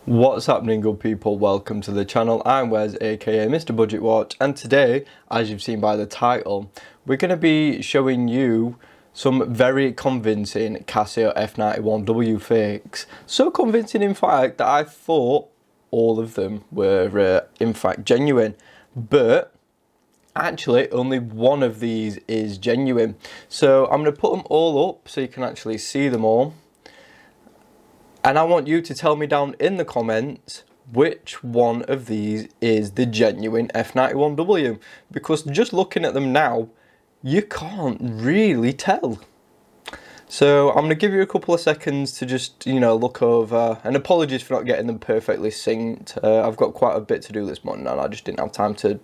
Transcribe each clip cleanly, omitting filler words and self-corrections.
What's happening, good people? Welcome to the channel. I'm Wes, aka Mr. Budget Watch, and today, as you've seen by the title, we're going to be showing you some very convincing Casio F91W fakes. So convincing, in fact, that I thought all of them were in fact genuine, but actually only one of these is genuine. So I'm going to put them all up so you can actually see them all. And I want you to tell me down in the comments which one of these is the genuine F91W. Because just looking at them now, you can't really tell. So I'm going to give you a couple of seconds to just, look over. And apologies for not getting them perfectly synced. I've got quite a bit to do this morning and I just didn't have time to,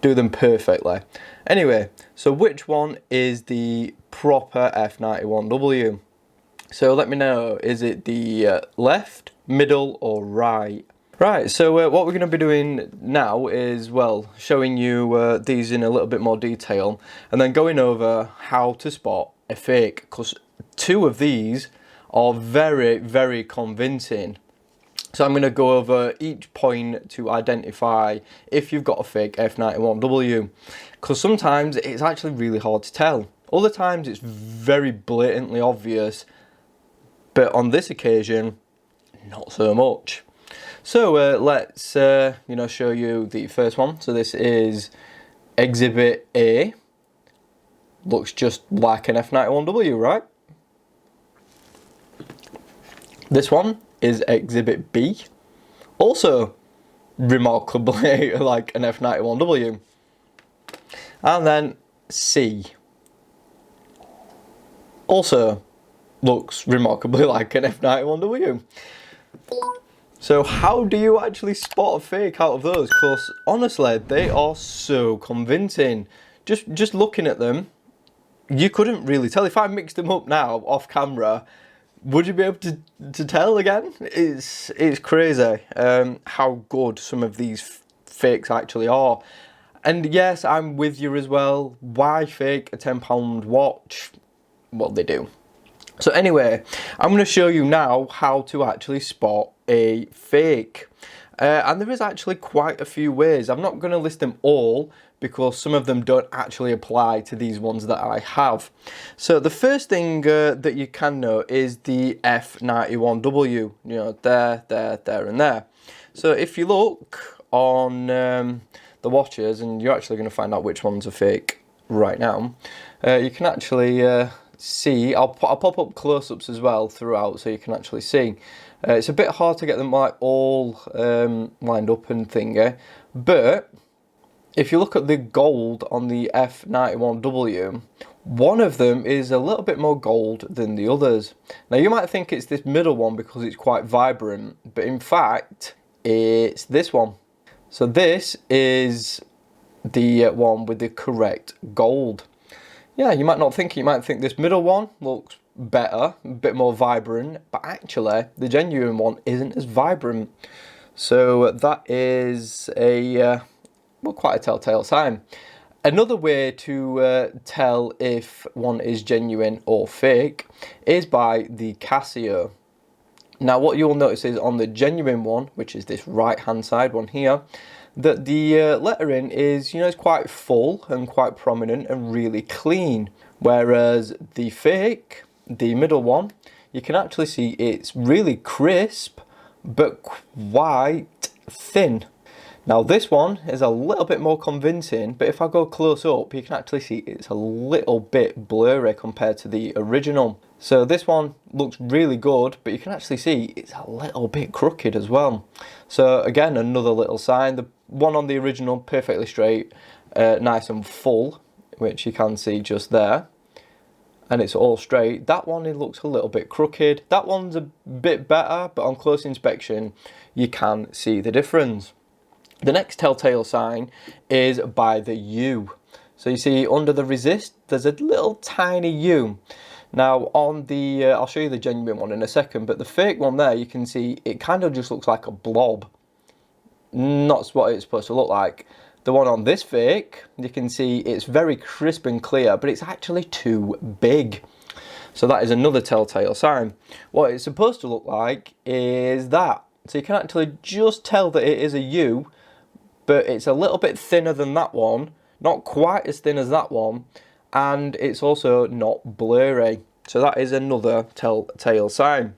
do them perfectly. Anyway, so which one is the proper F91W? So let me know, is it the left, middle or right? Right, so what we're going to be doing now is, well, showing you these in a little bit more detail and then going over how to spot a fake, because two of these are very, very convincing. So I'm going to go over each point to identify if you've got a fake F91W, because sometimes it's actually really hard to tell. Other times it's very blatantly obvious. But on this occasion, not so much. So let's show you the first one. So this is Exhibit A. Looks just like an F91W, right? This one is Exhibit B. Also remarkably like an F91W. And then C. Also looks remarkably like an F91W. So how do you actually spot a fake out of those? Because honestly, they are so convincing. Just looking at them, you couldn't really tell. If I mixed them up now off camera, would you be able to tell again? It's crazy how good some of these fakes actually are. And yes, I'm with you as well. Why fake a £10 watch? Well, they do. So anyway, I'm going to show you now how to actually spot a fake. And there is actually quite a few ways. I'm not going to list them all because some of them don't actually apply to these ones that I have. So the first thing that you can know is the F91W. There and there. So if you look on the watches, and you're actually going to find out which ones are fake right now, you can actually see, I'll pop up close-ups as well throughout so you can actually see. It's a bit hard to get them like all lined up and thingy, but if you look at the gold on the F91W, one of them is a little bit more gold than the others. Now you might think it's this middle one because it's quite vibrant, but in fact it's this one. So this is the one with the correct gold. Yeah, you might not think it. You might think this middle one looks better, a bit more vibrant, but actually the genuine one isn't as vibrant. So that is quite a telltale sign. Another way to tell if one is genuine or fake is by the Casio. Now what you'll notice is on the genuine one, which is this right hand side one here, that the lettering is, it's quite full and quite prominent and really clean. Whereas the fake, the middle one, you can actually see it's really crisp, but quite thin. Now this one is a little bit more convincing, but if I go close up, you can actually see it's a little bit blurry compared to the original. So this one looks really good, but you can actually see it's a little bit crooked as well. So again, another little sign. The one on the original, perfectly straight, nice and full, which you can see just there. And it's all straight. That one, it looks a little bit crooked. That one's a bit better, but on close inspection, you can see the difference. The next telltale sign is by the U. So you see under the resist, there's a little tiny U. Now on the, I'll show you the genuine one in a second, but the fake one there, you can see it kind of just looks like a blob. Not what it's supposed to look like. The one on this fake, you can see it's very crisp and clear, but it's actually too big. So that is another telltale sign. What it's supposed to look like is that. So you can actually just tell that it is a U, but it's a little bit thinner than that one, not quite as thin as that one, and it's also not blurry. So that is another telltale sign.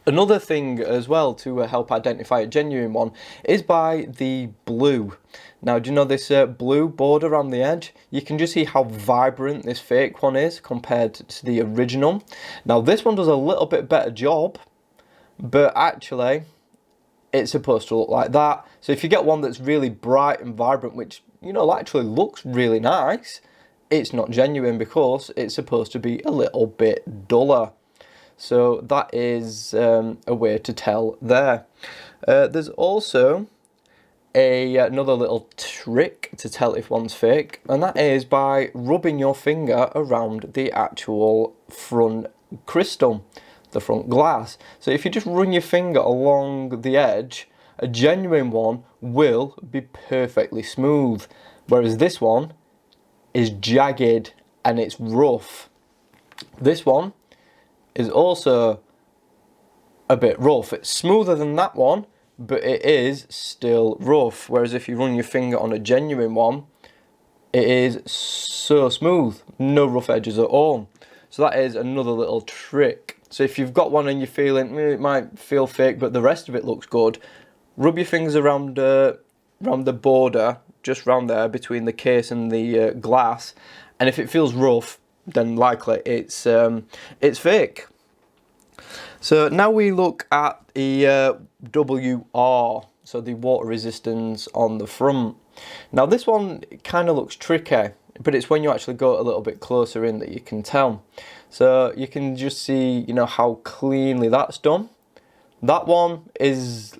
Another thing as well to help identify a genuine one is by the blue. Now, do you know this blue border around the edge? You can just see how vibrant this fake one is compared to the original. Now, this one does a little bit better job, but actually, it's supposed to look like that. So if you get one that's really bright and vibrant, which, you know, actually looks really nice, it's not genuine because it's supposed to be a little bit duller. So that is a way to tell there. There's also another little trick to tell if one's fake, and that is by rubbing your finger around the actual front crystal, the front glass. So if you just run your finger along the edge, a genuine one will be perfectly smooth, whereas this one is jagged and it's rough. This one is also a bit rough. It's smoother than that one, but it is still rough. Whereas if you run your finger on a genuine one, it is so smooth, no rough edges at all. So that is another little trick. So if you've got one and you're feeling it might feel fake, but the rest of it looks good, rub your fingers around the border, just round there between the case and the glass, and if it feels rough, then likely it's fake. So now we look at the WR, so the water resistance on the front. Now this one kind of looks tricky, but it's when you actually go a little bit closer in that you can tell. So you can just see, you know, how cleanly that's done. That one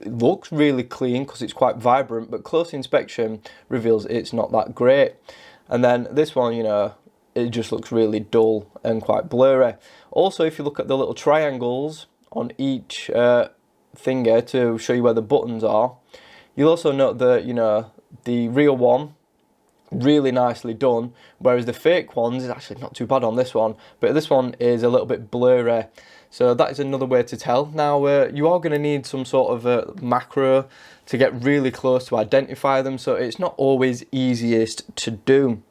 looks really clean because it's quite vibrant, but close inspection reveals it's not that great. And then this one, you know, it just looks really dull and quite blurry. Also, if you look at the little triangles on each finger to show you where the buttons are, you'll also note that, you know, the real one, really nicely done, whereas the fake ones is actually not too bad on this one, but this one is a little bit blurry. So that is another way to tell. Now, you are going to need some sort of macro to get really close to identify them, so it's not always easiest to do.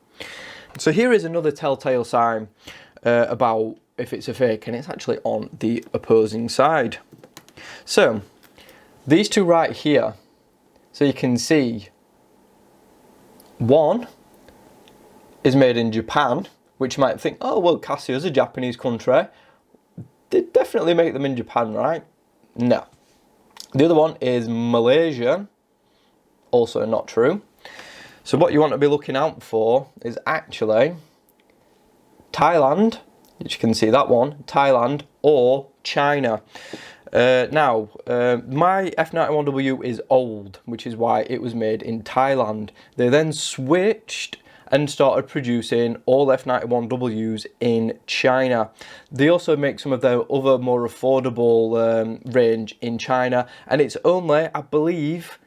So here is another telltale sign about if it's a fake, and it's actually on the opposing side. So these two right here, so you can see one is made in Japan, which you might think, oh well, Casio's a Japanese country. They definitely make them in Japan, right? No. The other one is Malaysia, also not true. So what you want to be looking out for is actually Thailand, which you can see that one, Thailand or China. Now, my F91W is old, which is why it was made in Thailand. They then switched and started producing all F91Ws in China. They also make some of their other more affordable range in China, and it's only, I believe,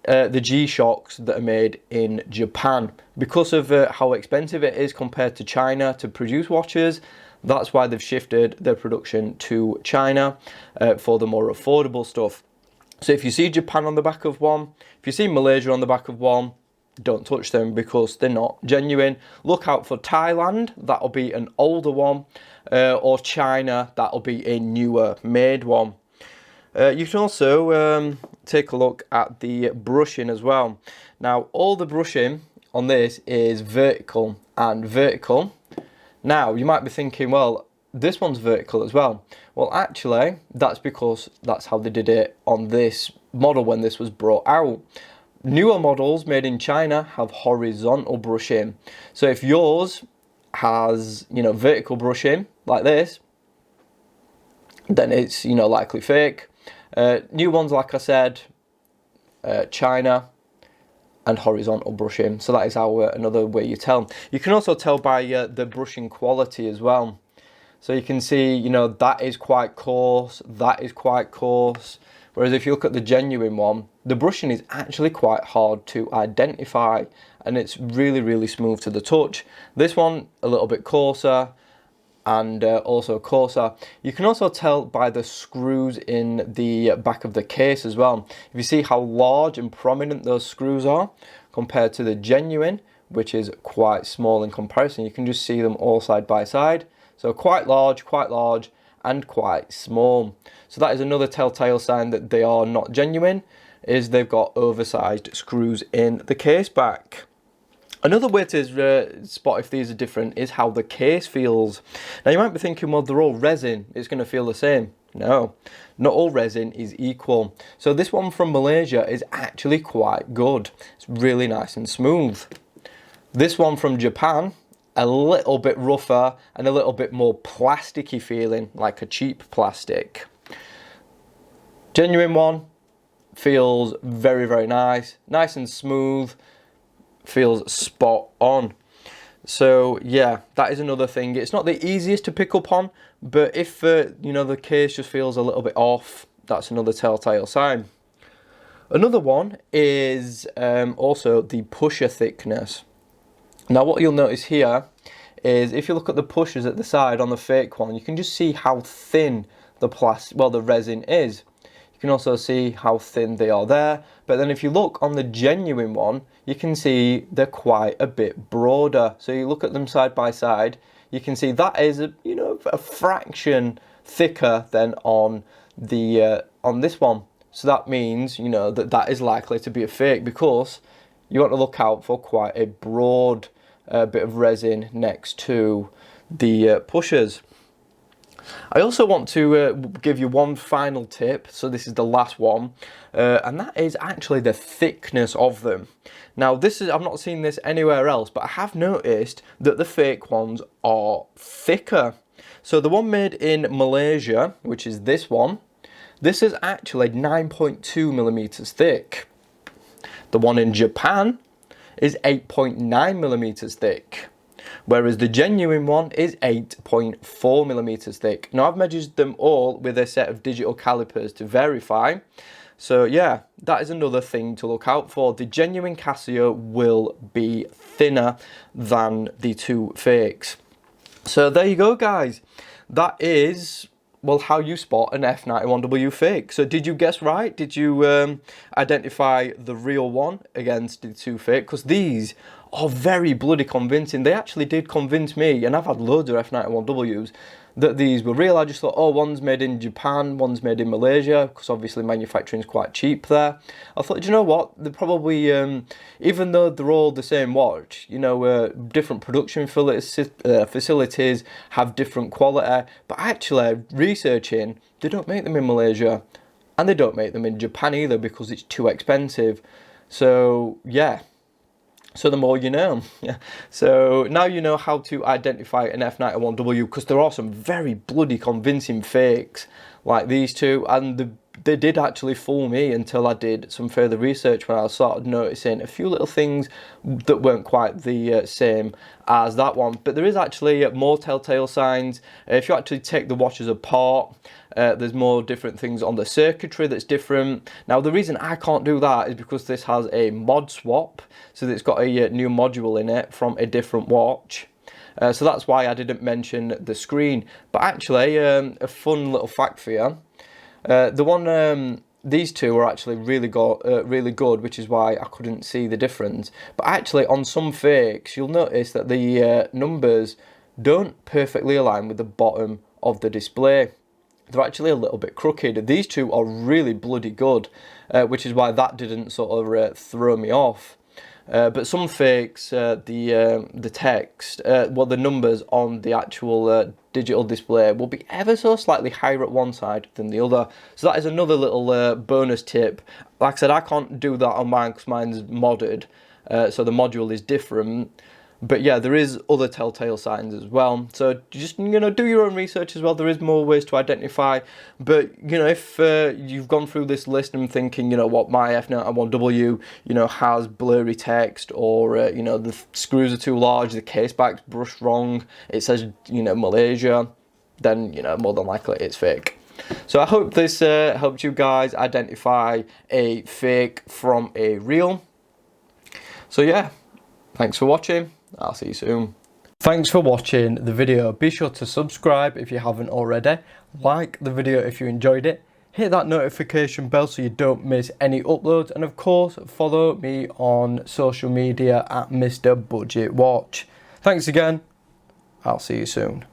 the G-Shocks that are made in Japan. Because of how expensive it is compared to China to produce watches, that's why they've shifted their production to China for the more affordable stuff. So if you see Japan on the back of one, if you see Malaysia on the back of one, don't touch them because they're not genuine. Look out for Thailand, that'll be an older one, or China, that'll be a newer made one. You can also take a look at the brushing as well. Now, all the brushing on this is vertical and vertical. Now, you might be thinking, well, this one's vertical as well. Well, actually, that's because that's how they did it on this model when this was brought out. Newer models made in China have horizontal brushing. So if yours has, you know, vertical brushing like this, then it's, you know, likely fake. New ones, like I said, China and horizontal brushing. So that is how another way you tell. You can also tell by the brushing quality as well. So you can see, you know, that is quite coarse, that is quite coarse. Whereas if you look at the genuine one, the brushing is actually quite hard to identify, and it's really, really smooth to the touch. This one, a little bit coarser, and also coarser. You can also tell by the screws in the back of the case as well. If you see how large and prominent those screws are compared to the genuine, which is quite small in comparison, you can just see them all side by side. So quite large, and quite small. So that is another telltale sign that they are not genuine, is they've got oversized screws in the case back. Another way to spot if these are different is how the case feels. Now you might be thinking, well, they're all resin, it's going to feel the same. No, not all resin is equal. So this one from Malaysia is actually quite good. It's really nice and smooth. This one from Japan, a little bit rougher and a little bit more plasticky feeling, like a cheap plastic. Genuine one feels very, very nice and smooth, feels spot on. So yeah, that is another thing. It's not the easiest to pick up on, but if you know, the case just feels a little bit off, that's another telltale sign. Another one is also the pusher thickness. Now what you'll notice here is if you look at the pushers at the side on the fake one, you can just see how thin the resin is. You can also see how thin they are there, but then if you look on the genuine one, you can see they're quite a bit broader. So you look at them side by side, you can see that is a fraction thicker than on the on this one. So that means that is likely to be a fake, because you want to look out for quite a broad bit of resin next to the pushers. I also want to give you one final tip, so this is the last one, and that is actually the thickness of them. Now I've not seen this anywhere else, but I have noticed that the fake ones are thicker. So the one made in Malaysia, which is this one, this is actually 9.2 millimeters thick. The one in Japan is 8.9 millimeters thick, whereas the genuine one is 8.4 millimeters thick. Now I've measured them all with a set of digital calipers to verify. So yeah, that is another thing to look out for. The genuine Casio will be thinner than the two fakes. So there you go, guys. That is, well, how you spot an F91W fake. So did you guess right? Did you identify the real one against the two fake? Because these are very bloody convincing. They actually did convince me, and I've had loads of F91Ws, that these were real. I just thought, oh, one's made in Japan, one's made in Malaysia, because obviously manufacturing is quite cheap there. I thought, do you know what? They're probably, even though they're all the same watch, different production facilities have different quality. But actually, researching, they don't make them in Malaysia, and they don't make them in Japan either, because it's too expensive. So yeah. So the more you know. So now you know how to identify an F91W, because there are some very bloody convincing fakes like these two, and they did actually fool me until I did some further research, when I started noticing a few little things that weren't quite the same as that one. But there is actually more telltale signs. If you actually take the watches apart, there's more different things on the circuitry that's different. Now the reason I can't do that is because this has a mod swap, so that it's got a new module in it from a different watch. So that's why I didn't mention the screen. But actually, a fun little fact for you. These two are actually really good, which is why I couldn't see the difference. But actually, on some fakes, you'll notice that the numbers don't perfectly align with the bottom of the display. They're actually a little bit crooked. These two are really bloody good, which is why that didn't sort of throw me off. But some fakes, the text, the numbers on the actual digital display will be ever so slightly higher at one side than the other. So that is another little bonus tip. Like I said, I can't do that on mine because mine's modded, so the module is different. But yeah, there is other telltale signs as well. So just, do your own research as well. There is more ways to identify. But, if you've gone through this list and thinking, what, my F91W, has blurry text, or, the screws are too large, the caseback's brushed wrong, it says, Malaysia, then, more than likely it's fake. So I hope this helped you guys identify a fake from a real. So yeah, thanks for watching. I'll see you soon. Thanks for watching the video. Be sure to subscribe if you haven't already. Like the video if you enjoyed it. Hit that notification bell so you don't miss any uploads. And of course, follow me on social media at Mr. Budget Watch. Thanks again. I'll see you soon.